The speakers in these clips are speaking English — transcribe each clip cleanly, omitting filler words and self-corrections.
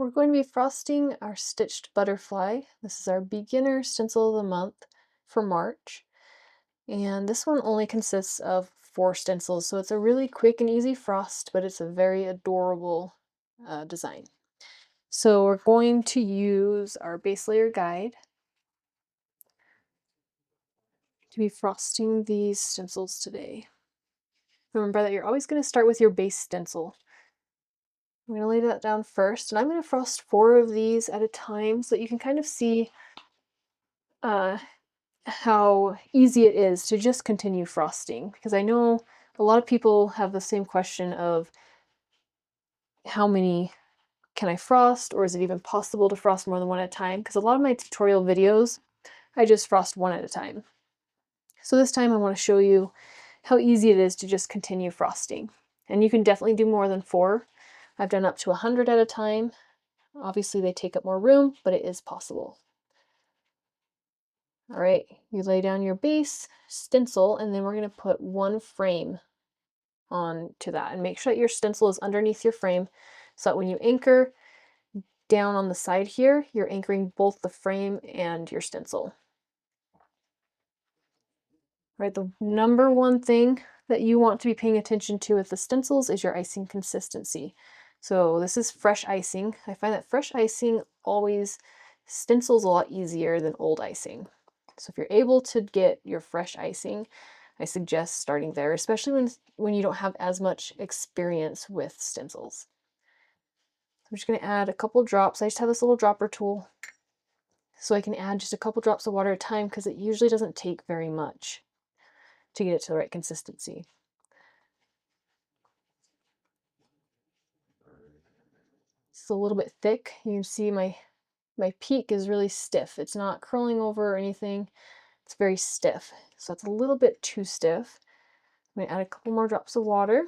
We're going to be frosting our stitched butterfly. This is our beginner stencil of the month for March. And this one only consists of 4 stencils, so it's a really quick and easy frost, but it's a very adorable design. So we're going to use our base layer guide to be frosting these stencils today. Remember that you're always going to start with your base stencil. I'm going to lay that down first, and I'm going to frost 4 of these at a time so that you can kind of see how easy it is to just continue frosting, because I know a lot of people have the same question of how many can I frost, or is it even possible to frost more than one at a time? Because a lot of my tutorial videos, I just frost one at a time. So this time I want to show you how easy it is to just continue frosting. And you can definitely do more than 4. I've done up to 100 at a time. Obviously they take up more room, but it is possible. All right, you lay down your base stencil, and then we're going to put 1 frame onto that, and make sure that your stencil is underneath your frame so that when you anchor down on the side here, you're anchoring both the frame and your stencil. Right, the number one thing that you want to be paying attention to with the stencils is your icing consistency. So this is fresh icing. I find that fresh icing always stencils a lot easier than old icing. So if you're able to get your fresh icing, I suggest starting there, especially when you don't have as much experience with stencils. I'm just going to add a couple drops. I just have this little dropper tool, so I can add just a couple drops of water at a time, because it usually doesn't take very much to get it to the right consistency. It's a little bit thick. You can see my peak is really stiff. It's not curling over or anything. It's very stiff. So it's a little bit too stiff. I'm going to add a couple more drops of water.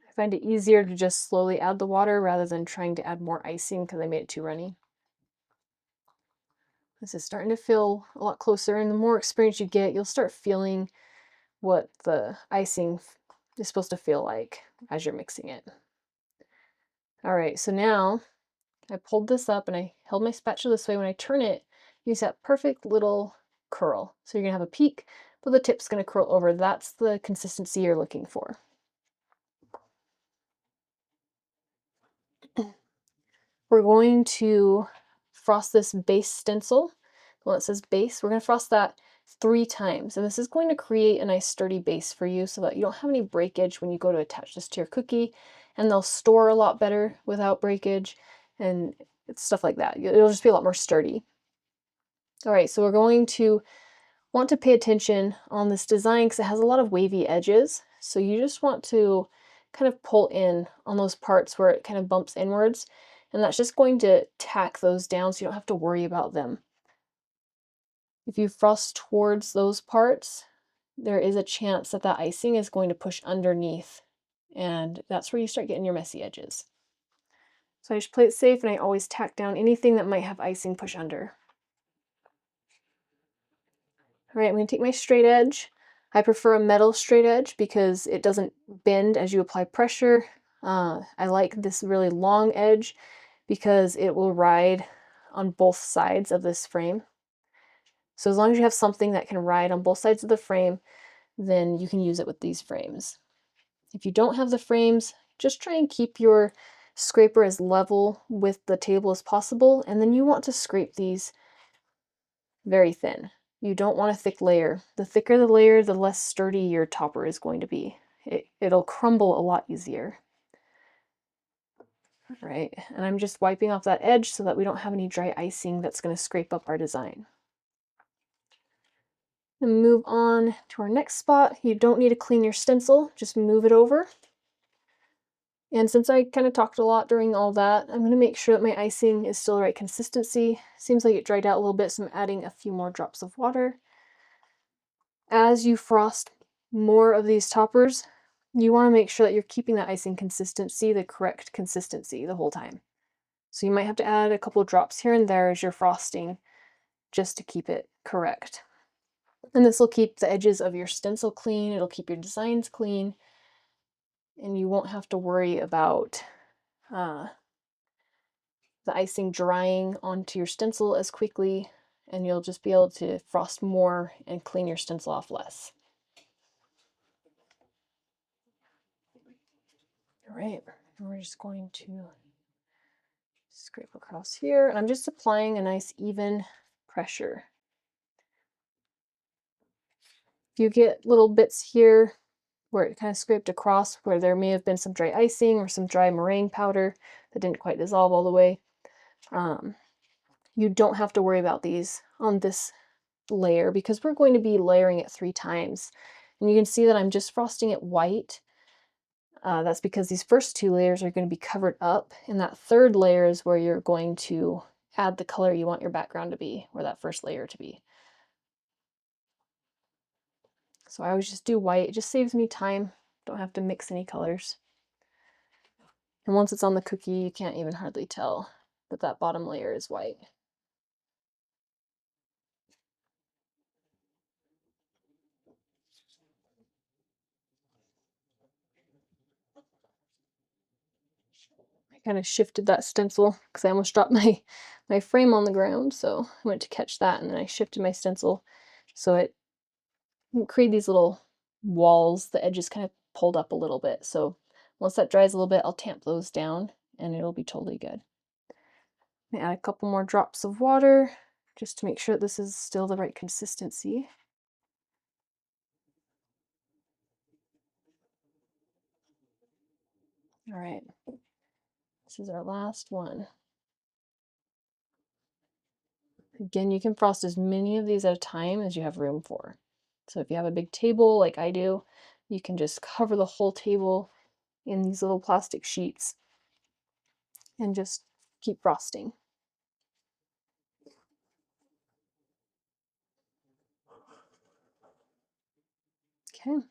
I find it easier to just slowly add the water rather than trying to add more icing because I made it too runny. This is starting to feel a lot closer, and the more experience you get, you'll start feeling what the icing is supposed to feel like as you're mixing it. All right, so now I pulled this up and I held my spatula this way. When I turn it, you see that perfect little curl. So you're gonna have a peak, but the tip's gonna curl over. That's the consistency you're looking for. We're going to frost this base stencil. The one that says base, we're gonna frost that 3 times. And this is going to create a nice sturdy base for you so that you don't have any breakage when you go to attach this to your cookie, and they'll store a lot better without breakage and stuff like that. It'll just be a lot more sturdy. All right, so we're going to want to pay attention on this design because it has a lot of wavy edges. So you just want to kind of pull in on those parts where it kind of bumps inwards, and that's just going to tack those down so you don't have to worry about them. If you frost towards those parts, there is a chance that that icing is going to push underneath, and that's where you start getting your messy edges. So I just play it safe, and I always tack down anything that might have icing push under. All right, I'm going to take my straight edge. I prefer a metal straight edge because it doesn't bend as you apply pressure. I like this really long edge because it will ride on both sides of this frame. So as long as you have something that can ride on both sides of the frame, then you can use it with these frames. If you don't have the frames, just try and keep your scraper as level with the table as possible, and then you want to scrape these very thin. You don't want a thick layer. The thicker the layer, the less sturdy your topper is going to be. It'll crumble a lot easier. All right, and I'm just wiping off that edge so that we don't have any dry icing that's going to scrape up our design. Then move on to our next spot. You don't need to clean your stencil, just move it over. And since I kind of talked a lot during all that, I'm going to make sure that my icing is still the right consistency. Seems like it dried out a little bit, so I'm adding a few more drops of water. As you frost more of these toppers, you want to make sure that you're keeping that icing consistency, the correct consistency, the whole time. So you might have to add a couple of drops here and there as you're frosting just to keep it correct. And this will keep the edges of your stencil clean, it'll keep your designs clean, and you won't have to worry about the icing drying onto your stencil as quickly, and you'll just be able to frost more and clean your stencil off less. All right, we're just going to scrape across here, and I'm just applying a nice even pressure. If you get little bits here where it kind of scraped across, where there may have been some dry icing or some dry meringue powder that didn't quite dissolve all the way, you don't have to worry about these on this layer because we're going to be layering it 3 times. And you can see that I'm just frosting it white. That's because these first 2 layers are going to be covered up, and that 3rd layer is where you're going to add the color you want your background to be, or that first layer to be. So I always just do white. It just saves me time. Don't have to mix any colors. And once it's on the cookie, you can't even hardly tell that that bottom layer is white. I kind of shifted that stencil because I almost dropped my frame on the ground, so I went to catch that, and then I shifted my stencil so it create these little walls. The edges kind of pulled up a little bit. So once that dries a little bit, I'll tamp those down and it'll be totally good. I add a couple more drops of water just to make sure that this is still the right consistency. All right, this is our last one. Again, you can frost as many of these at a time as you have room for. So if you have a big table like I do, you can just cover the whole table in these little plastic sheets and just keep frosting. Okay.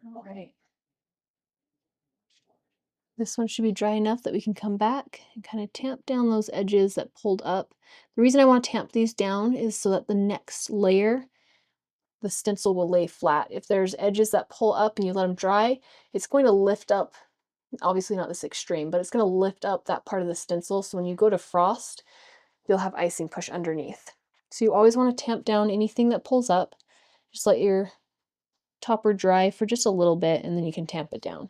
All right. This one should be dry enough that we can come back and kind of tamp down those edges that pulled up. The reason I want to tamp these down is so that the next layer, the stencil will lay flat. If there's edges that pull up and you let them dry, it's going to lift up, obviously not this extreme, but it's going to lift up that part of the stencil. So when you go to frost, you'll have icing push underneath. So you always want to tamp down anything that pulls up. Just let your topper dry for just a little bit and then you can tamp it down.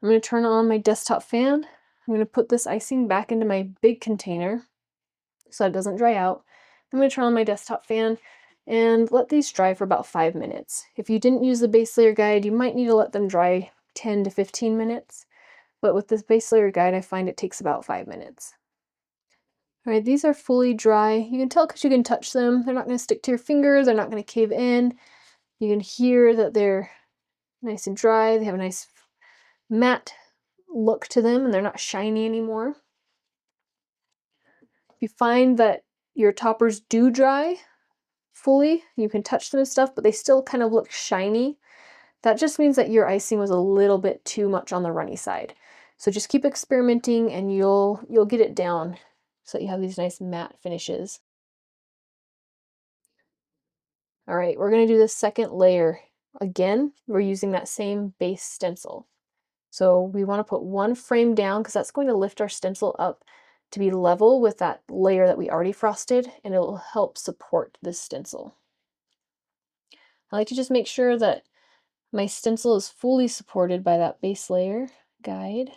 I'm going to turn on my desktop fan. I'm going to put this icing back into my big container so it doesn't dry out. I'm going to turn on my desktop fan and let these dry for about 5 minutes. If you didn't use the base layer guide, you might need to let them dry 10 to 15 minutes. But with this base layer guide, I find it takes about 5 minutes. All right, these are fully dry. You can tell because you can touch them. They're not going to stick to your fingers. They're not going to cave in. You can hear that they're nice and dry. They have a nice matte look to them and they're not shiny anymore. If you find that your toppers do dry fully, you can touch them and stuff, but they still kind of look shiny, that just means that your icing was a little bit too much on the runny side. So just keep experimenting and you'll get it down so that you have these nice matte finishes. All right, we're going to do the second layer. Again, we're using that same base stencil. So we want to put one frame down because that's going to lift our stencil up to be level with that layer that we already frosted, and it will help support this stencil. I like to just make sure that my stencil is fully supported by that base layer guide.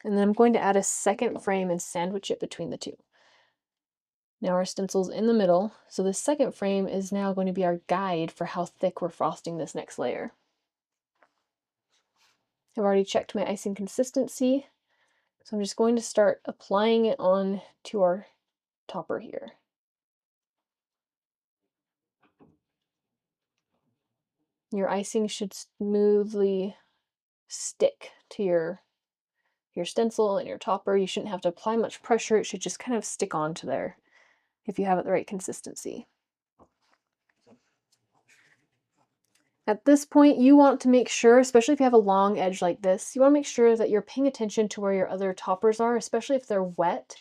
And then I'm going to add a second frame and sandwich it between the two. Now our stencil's in the middle, so the second frame is now going to be our guide for how thick we're frosting this next layer. I've already checked my icing consistency, so I'm just going to start applying it on to our topper here. Your icing should smoothly stick to your stencil and your topper. You shouldn't have to apply much pressure. It should just kind of stick onto there if you have it the right consistency. At this point, you want to make sure, especially if you have a long edge like this, you want to make sure that you're paying attention to where your other toppers are, especially if they're wet.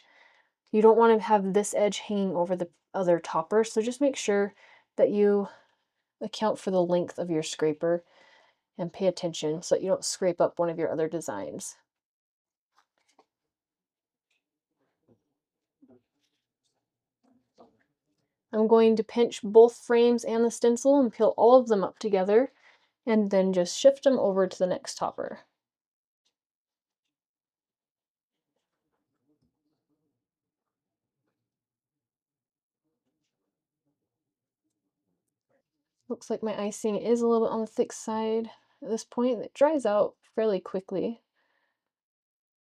You don't want to have this edge hanging over the other topper, so just make sure that you account for the length of your scraper and pay attention so that you don't scrape up one of your other designs. I'm going to pinch both frames and the stencil and peel all of them up together and then just shift them over to the next topper. Looks like my icing is a little bit on the thick side at this point. It dries out fairly quickly.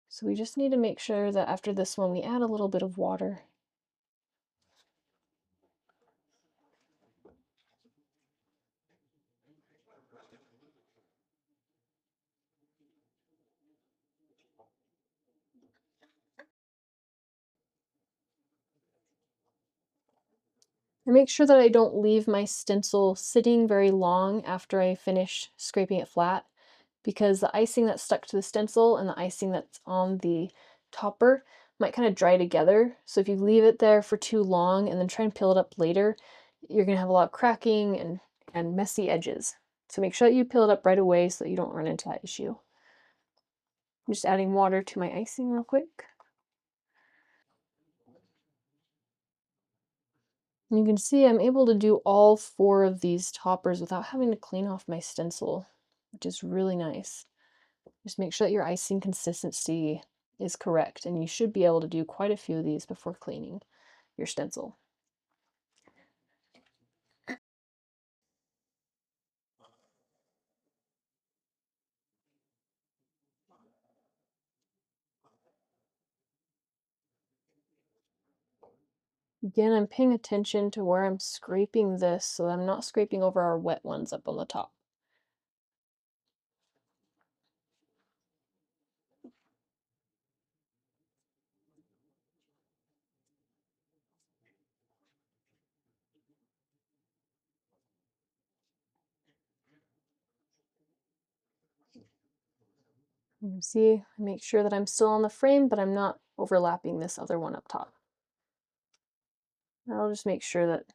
So we just need to make sure that after this one we add a little bit of water. And make sure that I don't leave my stencil sitting very long after I finish scraping it flat, because the icing that's stuck to the stencil and the icing that's on the topper might kind of dry together. So if you leave it there for too long and then try and peel it up later, you're going to have a lot of cracking and messy edges. So make sure that you peel it up right away so that you don't run into that issue. I'm just adding water to my icing real quick. And you can see I'm able to do all 4 of these toppers without having to clean off my stencil, which is really nice. Just make sure that your icing consistency is correct, and you should be able to do quite a few of these before cleaning your stencil. Again, I'm paying attention to where I'm scraping this so that I'm not scraping over our wet ones up on the top. You see, I make sure that I'm still on the frame, but I'm not overlapping this other one up top. I'll just make sure that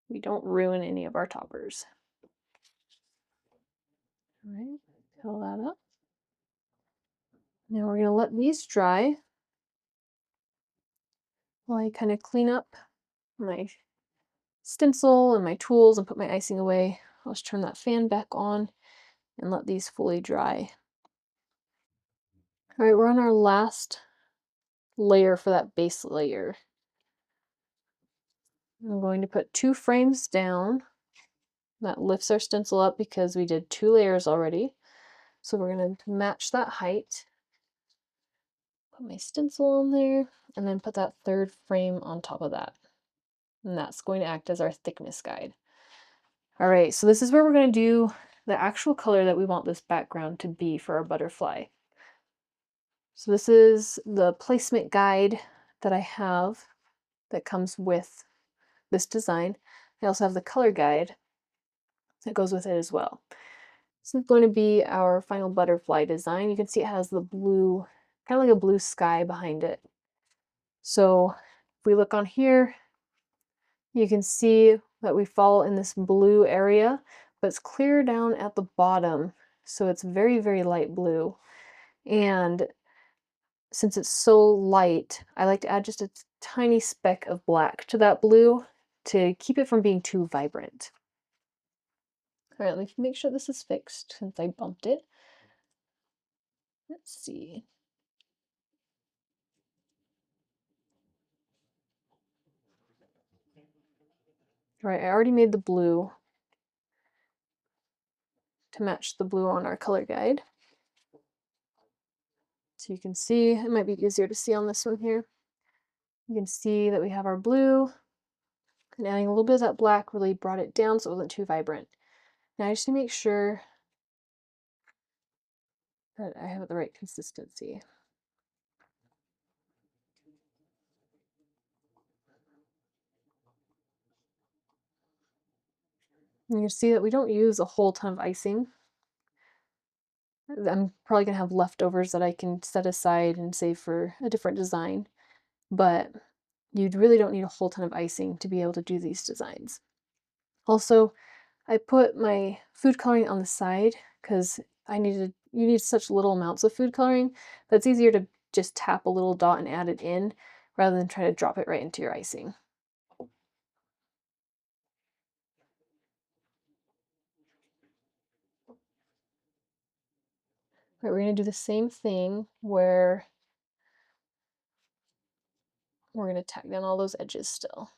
we don't ruin any of our toppers. All right, fill that up. Now we're going to let these dry while I kind of clean up my stencil and my tools and put my icing away. I'll just turn that fan back on and let these fully dry. All right, we're on our last layer for that base layer. I'm going to put 2 frames down. That lifts our stencil up because we did 2 layers already. So we're going to match that height. Put my stencil on there and then put that 3rd frame on top of that. And that's going to act as our thickness guide. All right, so this is where we're going to do the actual color that we want this background to be for our butterfly. So this is the placement guide that I have that comes with this design. I also have the color guide that goes with it as well. This is going to be our final butterfly design. You can see it has the blue, kind of like a blue sky behind it. So if we look on here, you can see that we fall in this blue area, but it's clear down at the bottom. So it's very, very light blue. And since it's so light, I like to add just a tiny speck of black to that blue to keep it from being too vibrant. All right, let me make sure this is fixed since I bumped it. Let's see. All right, I already made the blue to match the blue on our color guide. So you can see, it might be easier to see on this one here. You can see that we have our blue, and adding a little bit of that black really brought it down so it wasn't too vibrant. Now I just need to make sure that I have the right consistency. And you see that we don't use a whole ton of icing. I'm probably gonna have leftovers that I can set aside and save for a different design, but you really don't need a whole ton of icing to be able to do these designs. Also, I put my food coloring on the side because you need such little amounts of food coloring that it's easier to just tap a little dot and add it in rather than try to drop it right into your icing. Right, we're going to do the same thing where we're going to tack down all those edges still.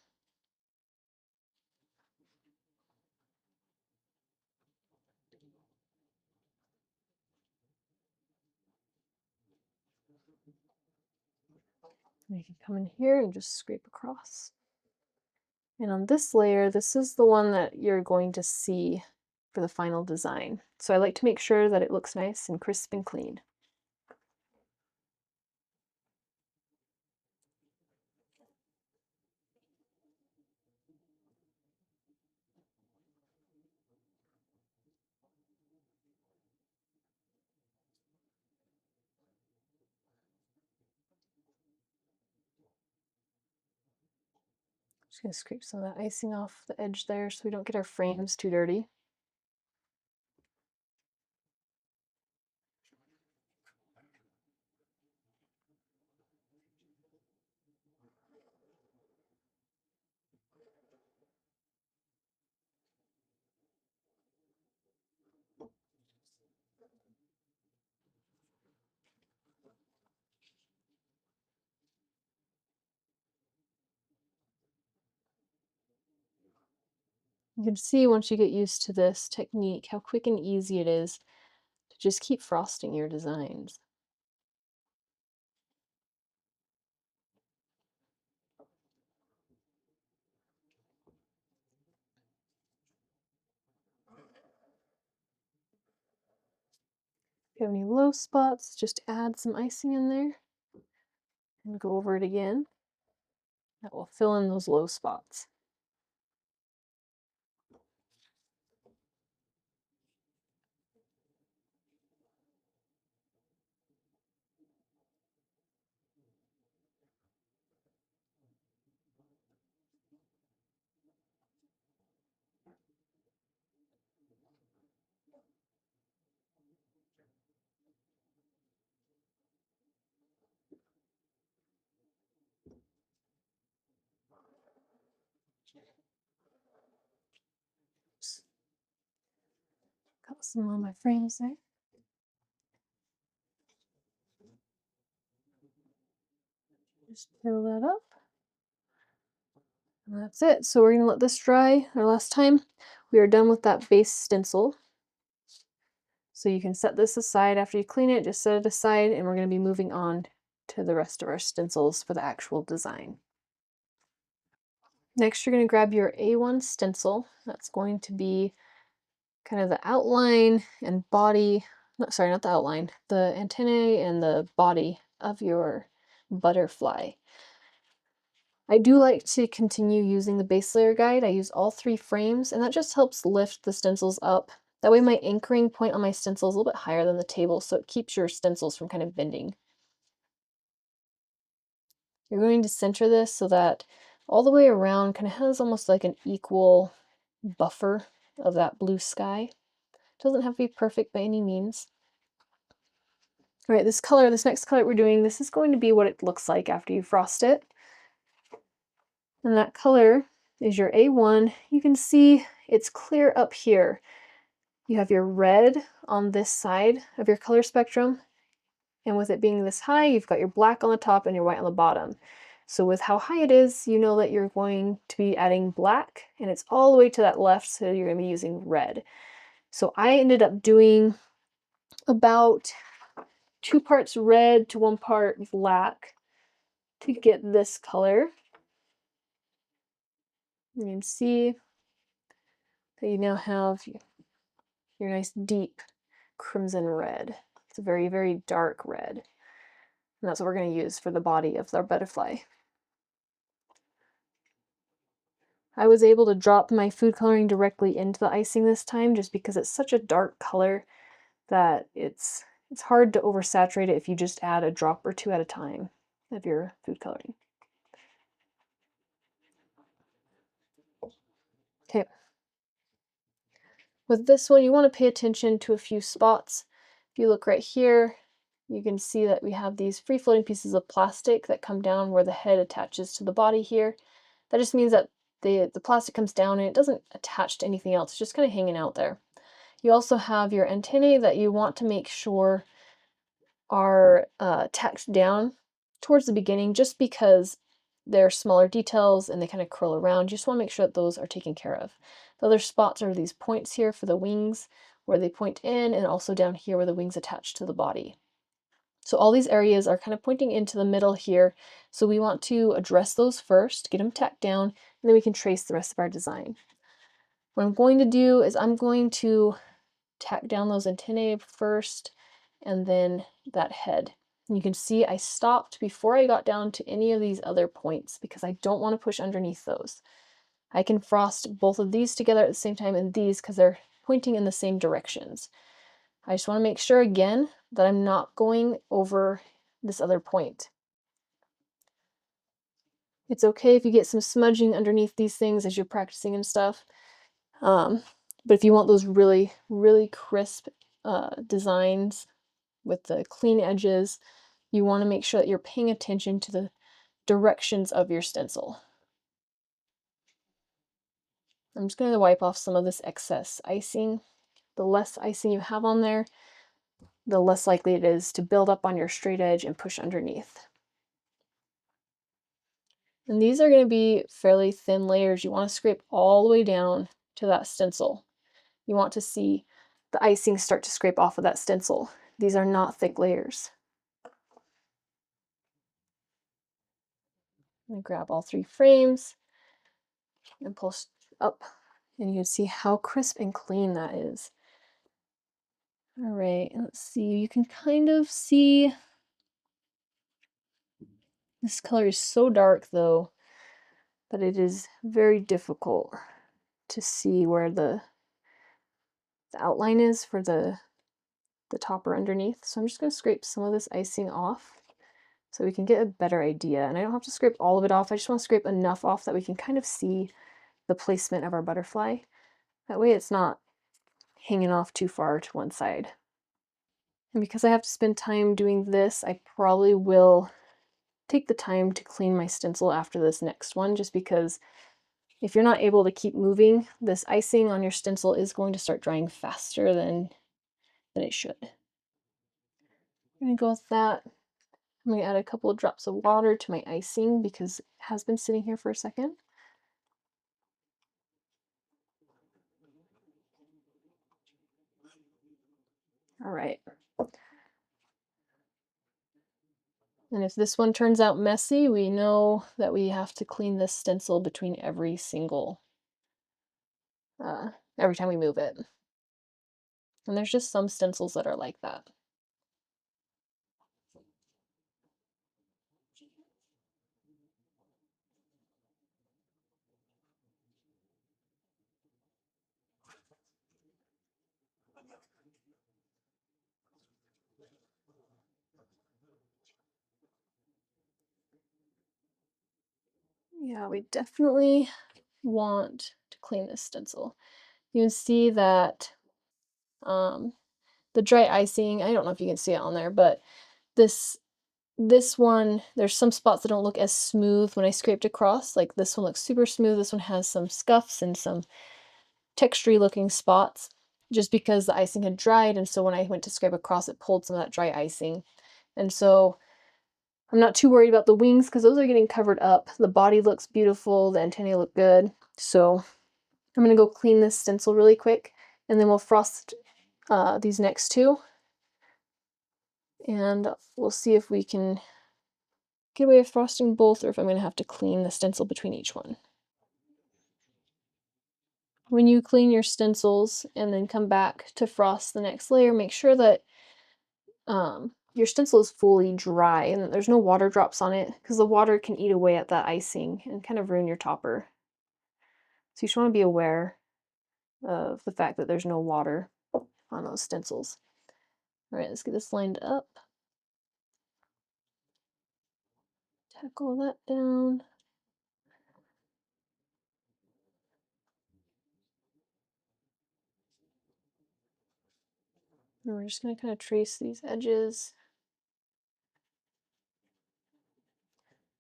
And you can come in here and just scrape across. And on this layer, this is the one that you're going to see for the final design. So I like to make sure that it looks nice and crisp and clean. Just gonna scrape some of that icing off the edge there so we don't get our frames too dirty. You can see once you get used to this technique how quick and easy it is to just keep frosting your designs. If you have any low spots, just add some icing in there and go over it again. That will fill in those low spots. Got some on my frames there. Just fill that up. And that's it. So we're going to let this dry. Our last time, we are done with that base stencil. So you can set this aside after you clean it, just set it aside, and we're going to be moving on to the rest of our stencils for the actual design. Next, you're going to grab your A1 stencil. That's going to be kind of the outline and body, sorry, not the outline, the antennae and the body of your butterfly. I do like to continue using the base layer guide. I use all 3 frames, and that just helps lift the stencils up. That way my anchoring point on my stencil is a little bit higher than the table, so it keeps your stencils from kind of bending. You're going to center this so that all the way around kind of has almost like an equal buffer of that blue sky. It doesn't have to be perfect by any means. All right, this next color we're doing, this is going to be what it looks like after you frost it. And that color is your A1. You can see it's clear up here. You have your red on this side of your color spectrum, and with it being this high, you've got your black on the top and your white on the bottom. So with how high it is, you know that you're going to be adding black, and it's all the way to that left, so you're going to be using red. So I ended up doing about 2 parts red to 1 part black to get this color. You can see that you now have your nice deep crimson red. It's a very, very dark red. And that's what we're going to use for the body of our butterfly. I was able to drop my food coloring directly into the icing this time just because it's such a dark color that it's hard to oversaturate it if you just add a drop or two at a time of your food coloring. Okay. With this one, you want to pay attention to a few spots. If you look right here, you can see that we have these free-floating pieces of plastic that come down where the head attaches to the body here. That just means that the plastic comes down and it doesn't attach to anything else. It's just kind of hanging out there. You also have your antennae that you want to make sure are tacked down towards the beginning just because they're smaller details and they kind of curl around. You just want to make sure that those are taken care of. The other spots are these points here for the wings where they point in, and also down here where the wings attach to the body. So all these areas are kind of pointing into the middle here. So we want to address those first, get them tacked down, and then we can trace the rest of our design. What I'm going to do is I'm going to tack down those antennae first and then that head. And you can see I stopped before I got down to any of these other points because I don't want to push underneath those. I can frost both of these together at the same time and these because they're pointing in the same directions. I just want to make sure again that I'm not going over this other point. It's okay if you get some smudging underneath these things as you're practicing and stuff. But if you want those really, really crisp designs with the clean edges, you want to make sure that you're paying attention to the directions of your stencil. I'm just going to wipe off some of this excess icing. The less icing you have on there, the less likely it is to build up on your straight edge and push underneath. And these are going to be fairly thin layers. You want to scrape all the way down to that stencil. You want to see the icing start to scrape off of that stencil. These are not thick layers. I'm going to grab all 3 frames and pull up, and you can see how crisp and clean that is. All right, let's see. You can kind of see this color is so dark though that it is very difficult to see where the outline is for the top or underneath. So I'm just going to scrape some of this icing off so we can get a better idea. And I don't have to scrape all of it off. I just want to scrape enough off that we can kind of see the placement of our butterfly. That way it's not hanging off too far to one side. And because I have to spend time doing this, I probably will take the time to clean my stencil after this next one, just because if you're not able to keep moving, this icing on your stencil is going to start drying faster than it should. I'm going to go with that. I'm going to add a couple of drops of water to my icing because it has been sitting here for a second. All right. And if this one turns out messy, we know that we have to clean this stencil between every single, every time we move it. And there's just some stencils that are like that. Yeah, we definitely want to clean this stencil. You can see that the dry icing, I don't know if you can see it on there, but this one, there's some spots that don't look as smooth when I scraped across. Like this one looks super smooth. This one has some scuffs and some textury looking spots just because the icing had dried, and so when I went to scrape across, it pulled some of that dry icing. And so I'm not too worried about the wings because those are getting covered up. The body looks beautiful, the antennae look good. So I'm going to go clean this stencil really quick, and then we'll frost these next 2. And we'll see if we can get away with frosting both, or if I'm going to have to clean the stencil between each one. When you clean your stencils and then come back to frost the next layer, make sure that your stencil is fully dry and that there's no water drops on it, because the water can eat away at that icing and kind of ruin your topper. So you should want to be aware of the fact that there's no water on those stencils. All right, let's get this lined up. Tack all that down. And we're just going to kind of trace these edges.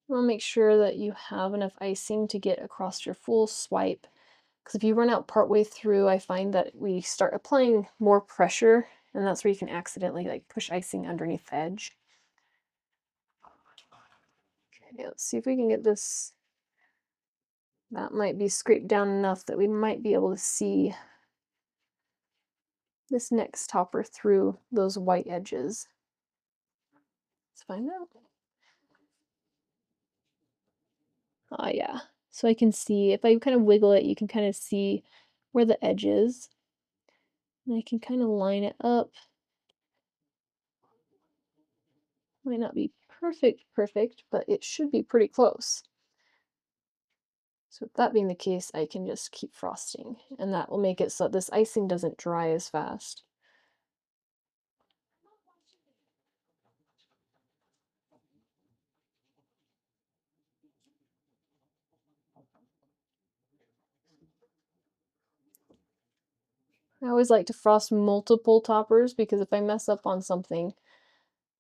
We'll make sure that you have enough icing to get across your full swipe. Because if you run out partway through, I find that we start applying more pressure, and that's where you can accidentally like push icing underneath the edge. Okay, let's see if we can get this. That might be scraped down enough that we might be able to see this next topper through those white edges. Let's find out. Oh yeah, so I can see, if I kind of wiggle it, you can kind of see where the edge is. And I can kind of line it up. Might not be perfect, but it should be pretty close. So with that being the case, I can just keep frosting, and that will make it so this icing doesn't dry as fast. I always like to frost multiple toppers because if I mess up on something,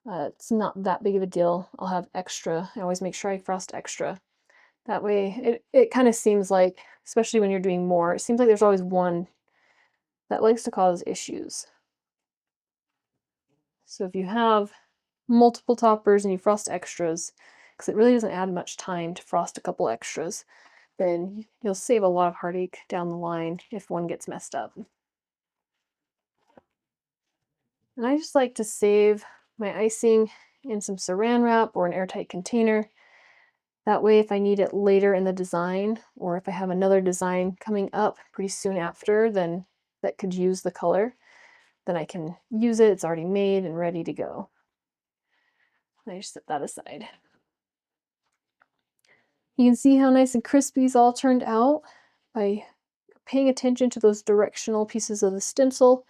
it's not that big of a deal. I'll have extra. I always make sure I frost extra. That way, it kind of seems like, especially when you're doing more, it seems like there's always one that likes to cause issues. So if you have multiple toppers and you frost extras, because it really doesn't add much time to frost a couple extras, then you'll save a lot of heartache down the line if one gets messed up. And I just like to save my icing in some saran wrap or an airtight container. That way, if I need it later in the design, or if I have another design coming up pretty soon after, then that could use the color, then I can use it. It's already made and ready to go. I just set that aside. You can see how nice and crispy these all turned out by paying attention to those directional pieces of the stencil.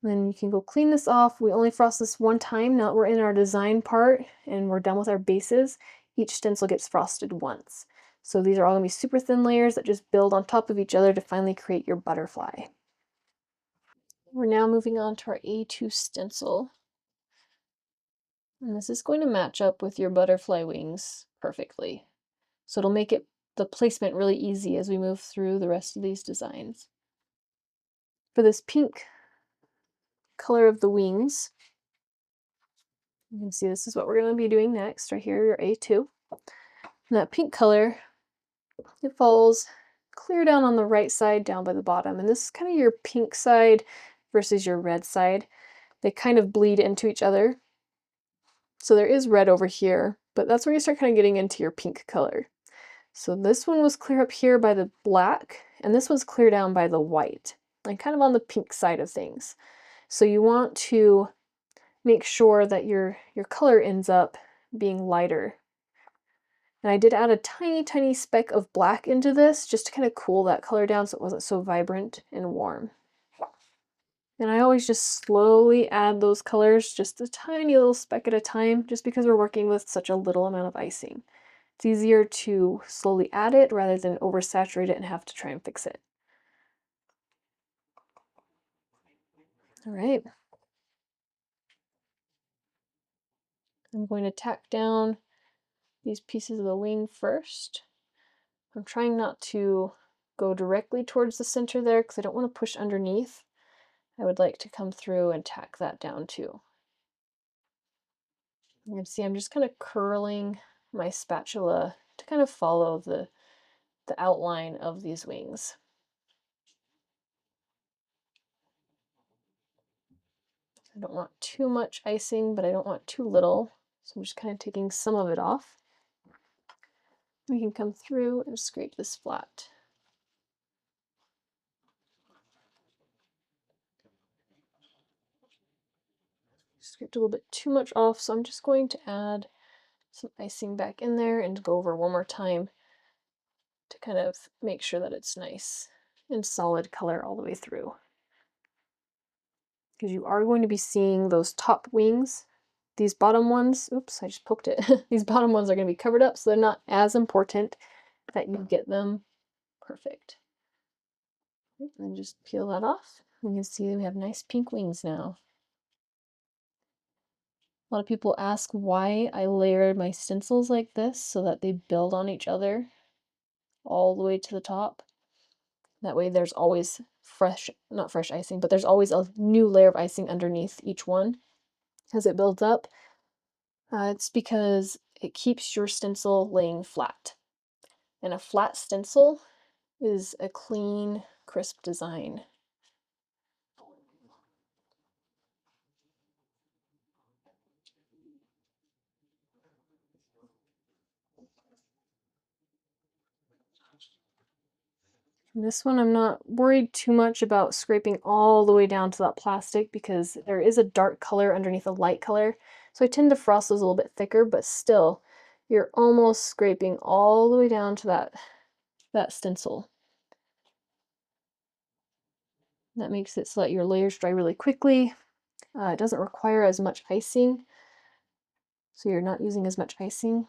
Then you can go clean this off. We only frost this one time. Now that we're in our design part and we're done with our bases, each stencil gets frosted once. So these are all going to be super thin layers that just build on top of each other to finally create your butterfly. We're now moving on to our A2 stencil. And this is going to match up with your butterfly wings perfectly. So it'll make the placement really easy as we move through the rest of these designs. For this pink color of the wings, you can see this is what we're going to be doing next, right here, your A2. And that pink color, it falls clear down on the right side, down by the bottom. And this is kind of your pink side versus your red side. They kind of bleed into each other. So there is red over here, but that's where you start kind of getting into your pink color. So this one was clear up here by the black, and this one's clear down by the white, and kind of on the pink side of things. So you want to make sure that your color ends up being lighter. And I did add a tiny speck of black into this just to kind of cool that color down so it wasn't so vibrant and warm. And I always just slowly add those colors, just a tiny little speck at a time, just because we're working with such a little amount of icing. It's easier to slowly add it rather than oversaturate it and have to try and fix it. All right. I'm going to tack down these pieces of the wing first. I'm trying not to go directly towards the center there because I don't want to push underneath. I would like to come through and tack that down too. You can see I'm just kind of curling my spatula to kind of follow the outline of these wings. I don't want too much icing, but I don't want too little. So I'm just kind of taking some of it off. We can come through and scrape this flat. Scraped a little bit too much off, so I'm just going to add some icing back in there and go over one more time to kind kind of make sure that it's nice and solid color all the way through. Because you are going to be seeing those top wings. These bottom ones, oops, I just poked it. These bottom ones are going to be covered up, so they're not as important that you get them perfect. And just peel that off. You can see we have nice pink wings now. A lot of people ask why I layered my stencils like this so that they build on each other all the way to the top. That way there's always not fresh icing, but there's always a new layer of icing underneath each one as it builds up. It's because it keeps your stencil laying flat. And a flat stencil is a clean, crisp design. This one I'm not worried too much about scraping all the way down to that plastic because there is a dark color underneath a light color. So I tend to frost those a little bit thicker, but still, you're almost scraping all the way down to that stencil. That makes it so that your layers dry really quickly. It doesn't require as much icing, so you're not using as much icing.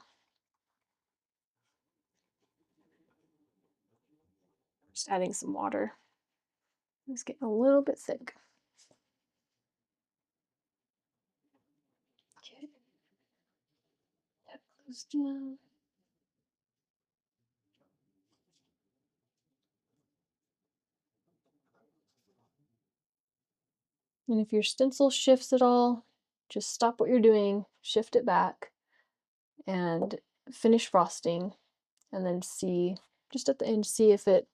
Just adding some water. It's getting a little bit thick. Okay. That goes down. And if your stencil shifts at all, just stop what you're doing, shift it back, and finish frosting, and then see, just at the end, see if it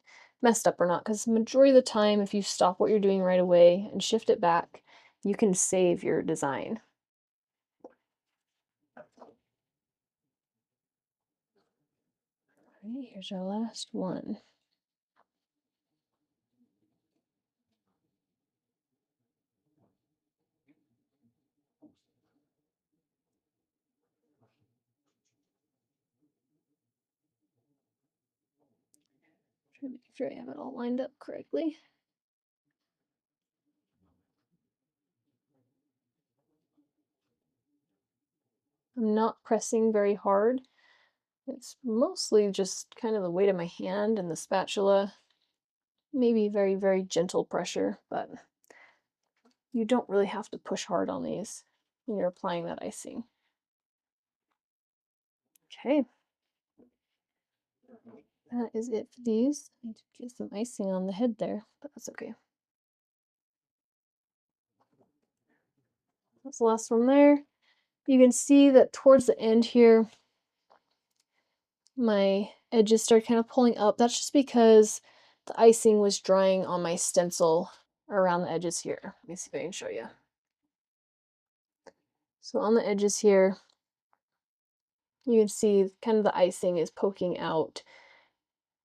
messed up or not. Because the majority of the time, if you stop what you're doing right away and shift it back, you can save your design. All right, here's our last one. Try to make sure I have it all lined up correctly. I'm not pressing very hard. It's mostly just kind of the weight of my hand and the spatula. Maybe very, very gentle pressure, but you don't really have to push hard on these when you're applying that icing. Okay. That is it for these. I need to get some icing on the head there, but that's okay. That's the last one there. You can see that towards the end here, my edges start kind of pulling up. That's just because the icing was drying on my stencil around the edges here. Let me see if I can show you. So on the edges here, you can see kind of the icing is poking out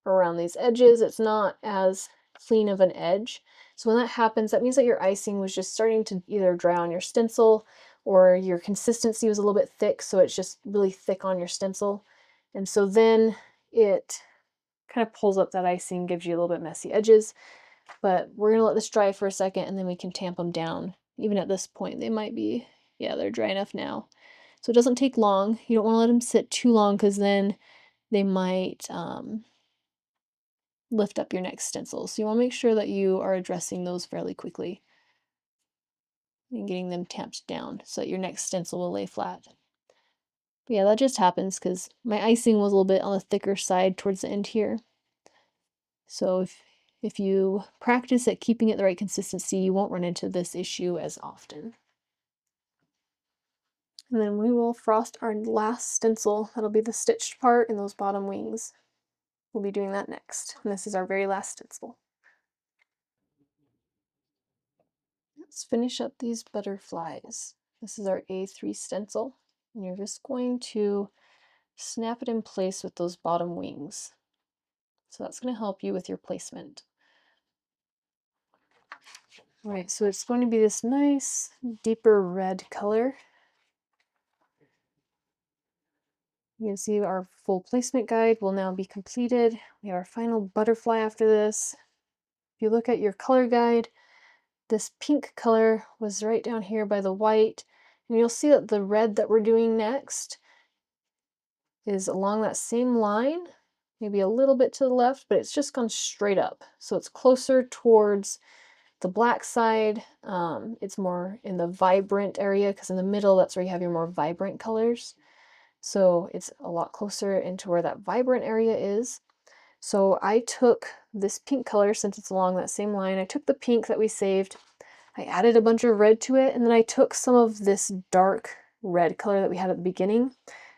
around these edges. It's not as clean of an edge. So when that happens, that means that your icing was just starting to either dry on your stencil or your consistency was a little bit thick, so it's just really thick on your stencil. And so then it kind of pulls up that icing, gives you a little bit messy edges. But we're gonna let this dry for a second and then we can tamp them down. Even at this point, they might be, yeah, they're dry enough now. So it doesn't take long. You don't want to let them sit too long because then they might lift up your next stencil. So you want to make sure that you are addressing those fairly quickly and getting them tamped down so that your next stencil will lay flat. But yeah, that just happens because my icing was a little bit on the thicker side towards the end here. So if you practice at keeping it the right consistency, you won't run into this issue as often. And then we will frost our last stencil. That'll be the stitched part in those bottom wings. We'll be doing that next. And this is our very last stencil. Let's finish up these butterflies. This is our A3 stencil. And you're just going to snap it in place with those bottom wings. So that's going to help you with your placement. All right, so it's going to be this nice, deeper red color. You can see our full placement guide will now be completed. We have our final butterfly after this. If you look at your color guide, this pink color was right down here by the white, and you'll see that the red that we're doing next is along that same line, maybe a little bit to the left, but it's just gone straight up. So it's closer towards the black side. It's more in the vibrant area because in the middle, that's where you have your more vibrant colors. So it's a lot closer into where that vibrant area is. So I took this pink color, since it's along that same line, I took the pink that we saved, I added a bunch of red to it, and then I took some of this dark red color that we had at the beginning,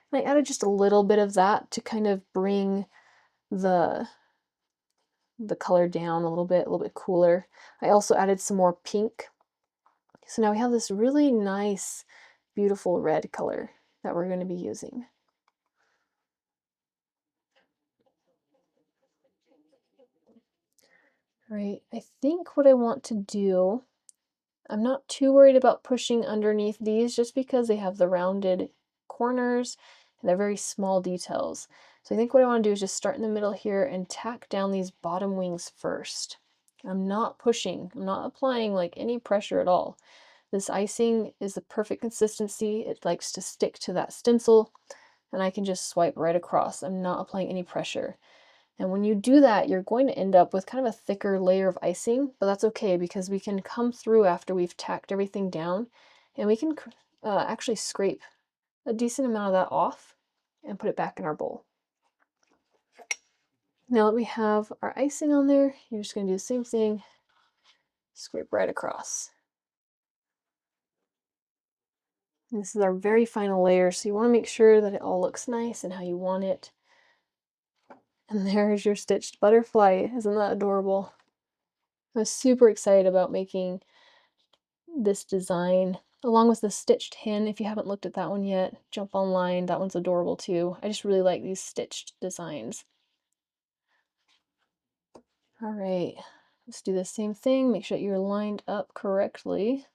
and I added just a little bit of that to kind of bring the color down a little bit cooler. I also added some more pink. So now we have this really nice, beautiful red color that we're going to be using. All right, I think what I want to do, I'm not too worried about pushing underneath these just because they have the rounded corners and they're very small details. So I think what I want to do is just start in the middle here and tack down these bottom wings first. I'm not pushing, I'm not applying like any pressure at all. This icing is the perfect consistency. It likes to stick to that stencil, and I can just swipe right across. I'm not applying any pressure. And when you do that, you're going to end up with kind of a thicker layer of icing, but that's okay because we can come through after we've tacked everything down, and we can actually scrape a decent amount of that off and put it back in our bowl. Now that we have our icing on there, you're just going to do the same thing, scrape right across. And this is our very final layer, so you want to make sure that it all looks nice and how you want it. And there's your stitched butterfly. Isn't that adorable? I was super excited about making this design along with the stitched hen. If you haven't looked at that one yet, jump online. That one's adorable too. I just really like these stitched designs. All right, let's do the same thing. Make sure you're lined up correctly.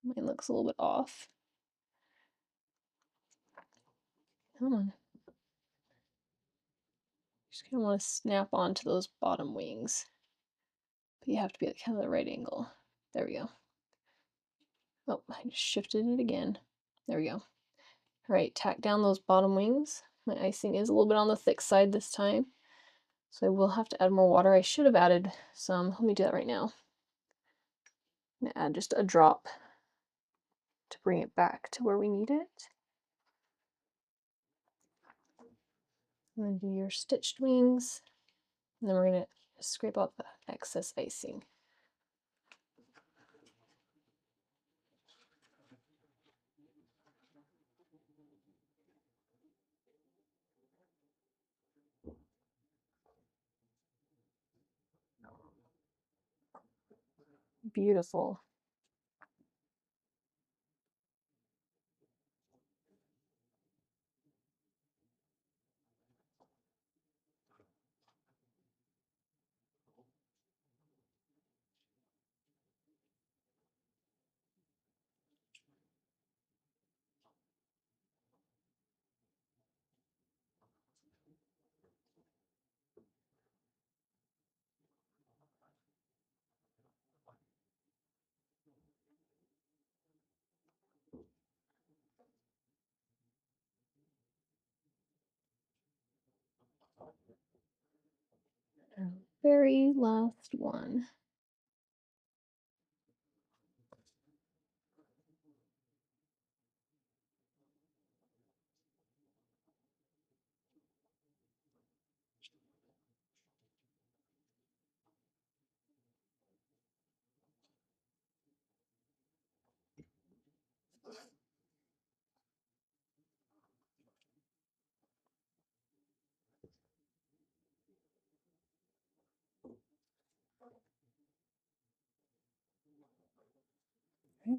Mine looks a little bit off. Come on. Just kind of want to snap onto those bottom wings. But you have to be at kind of the right angle. There we go. Oh, I just shifted it again. There we go. All right, tack down those bottom wings. My icing is a little bit on the thick side this time, so I will have to add more water. I should have added some. Let me do that right now. I'm gonna add just a drop to bring it back to where we need it. And then do your stitched wings, and then we're gonna scrape out the excess icing. Beautiful. Very last one.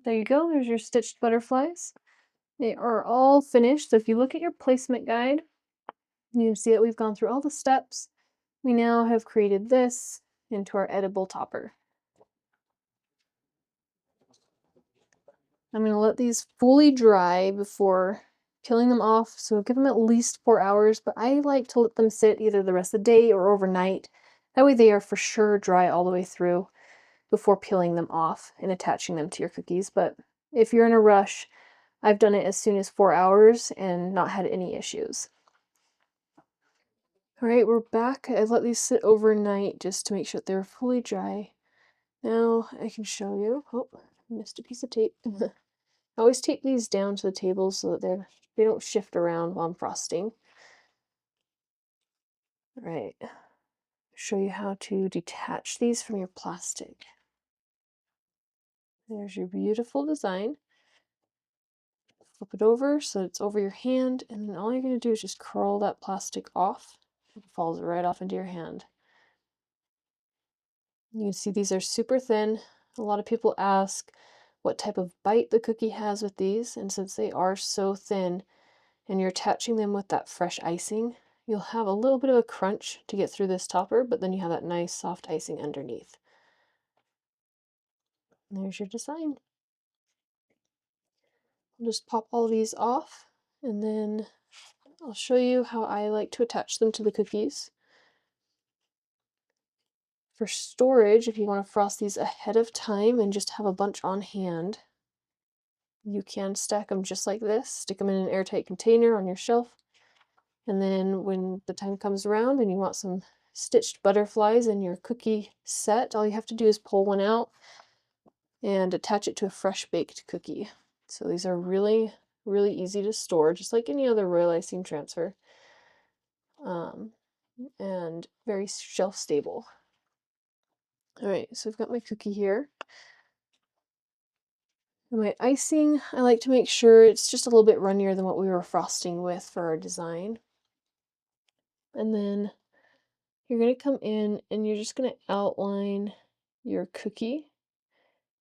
There you go, there's your stitched butterflies. They are all finished, so if you look at your placement guide, you can see that we've gone through all the steps. We now have created this into our edible topper. I'm going to let these fully dry before peeling them off. So give them at least 4 hours, but I like to let them sit either the rest of the day or overnight. That way they are for sure dry all the way through before peeling them off and attaching them to your cookies. But if you're in a rush, I've done it as soon as 4 hours and not had any issues. All right, we're back. I let these sit overnight just to make sure that they're fully dry. Now I can show you. Oh, missed a piece of tape. I always tape these down to the table so that they don't shift around while I'm frosting. All right, show you how to detach these from your plastic. There's your beautiful design. Flip it over so it's over your hand, and then all you're going to do is just curl that plastic off. It falls right off into your hand. You can see these are super thin. A lot of people ask what type of bite the cookie has with these, and since they are so thin and you're attaching them with that fresh icing, you'll have a little bit of a crunch to get through this topper, but then you have that nice soft icing underneath. And there's your design. I'll just pop all these off, and then I'll show you how I like to attach them to the cookies. For storage, if you want to frost these ahead of time and just have a bunch on hand, you can stack them just like this, stick them in an airtight container on your shelf, and then when the time comes around and you want some stitched butterflies in your cookie set, all you have to do is pull one out and attach it to a fresh baked cookie. So these are really, really easy to store, just like any other royal icing transfer, and very shelf stable. All right, so I've got my cookie here. And my icing, I like to make sure it's just a little bit runnier than what we were frosting with for our design. And then you're going to come in and you're just going to outline your cookie.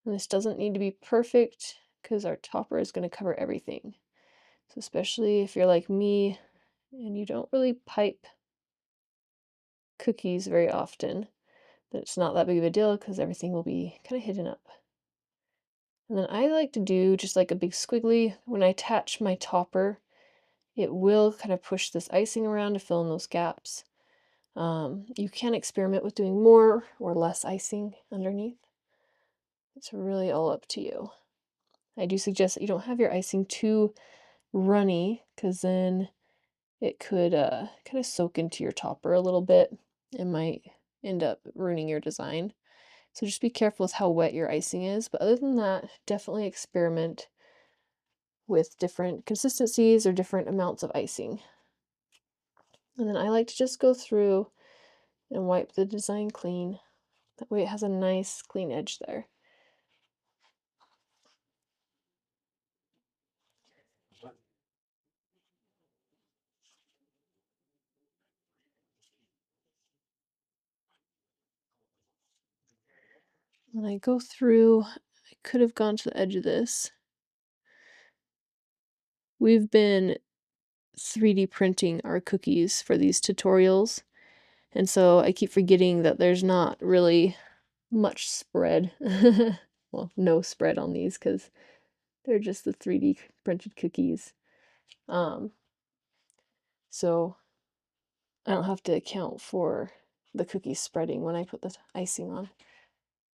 And this doesn't need to be perfect because our topper is going to cover everything. So especially if you're like me and you don't really pipe cookies very often, then it's not that big of a deal because everything will be kind of hidden up. And then I like to do just like a big squiggly. When I attach my topper, it will kind of push this icing around to fill in those gaps. You can experiment with doing more or less icing underneath. It's really all up to you. I do suggest that you don't have your icing too runny because then it could kind of soak into your topper a little bit. It might end up ruining your design. So just be careful with how wet your icing is. But other than that, definitely experiment with different consistencies or different amounts of icing. And then I like to just go through and wipe the design clean. That way it has a nice clean edge there. When I go through, I could have gone to the edge of this. We've been 3D printing our cookies for these tutorials, and so I keep forgetting that there's not really much spread. Well, no spread on these because they're just the 3D printed cookies. So I don't have to account for the cookies spreading when I put the icing on.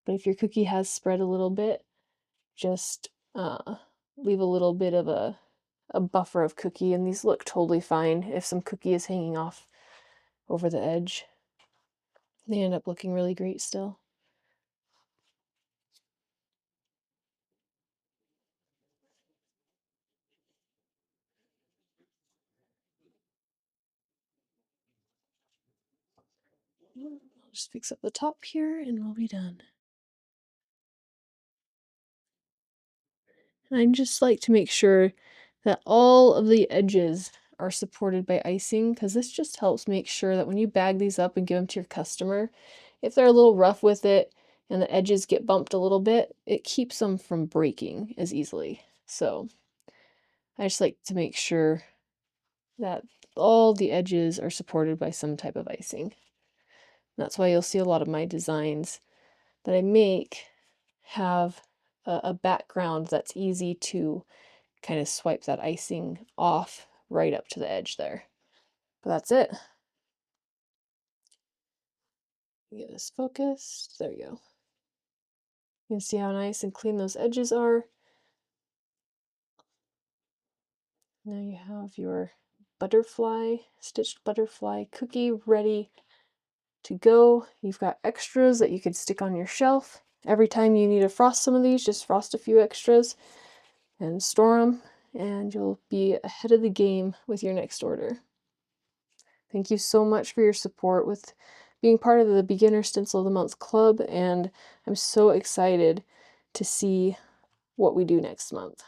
But if your cookie has spread a little bit, just leave a little bit of a buffer of cookie, and these look totally fine if some cookie is hanging off over the edge. They end up looking really great still. I'll just fix up the top here and we'll be done. And I just like to make sure that all of the edges are supported by icing, because this just helps make sure that when you bag these up and give them to your customer, if they're a little rough with it and the edges get bumped a little bit, it keeps them from breaking as easily. So I just like to make sure that all the edges are supported by some type of icing. That's why you'll see a lot of my designs that I make have a background that's easy to kind of swipe that icing off right up to the edge there. But that's it. Get this focused. There you go. You can see how nice and clean those edges are. Now you have your butterfly, stitched butterfly cookie ready to go. You've got extras that you could stick on your shelf. Every time you need to frost some of these, just frost a few extras and store them, and you'll be ahead of the game with your next order. Thank you so much for your support with being part of the Beginner Stencil of the Month Club, and I'm so excited to see what we do next month.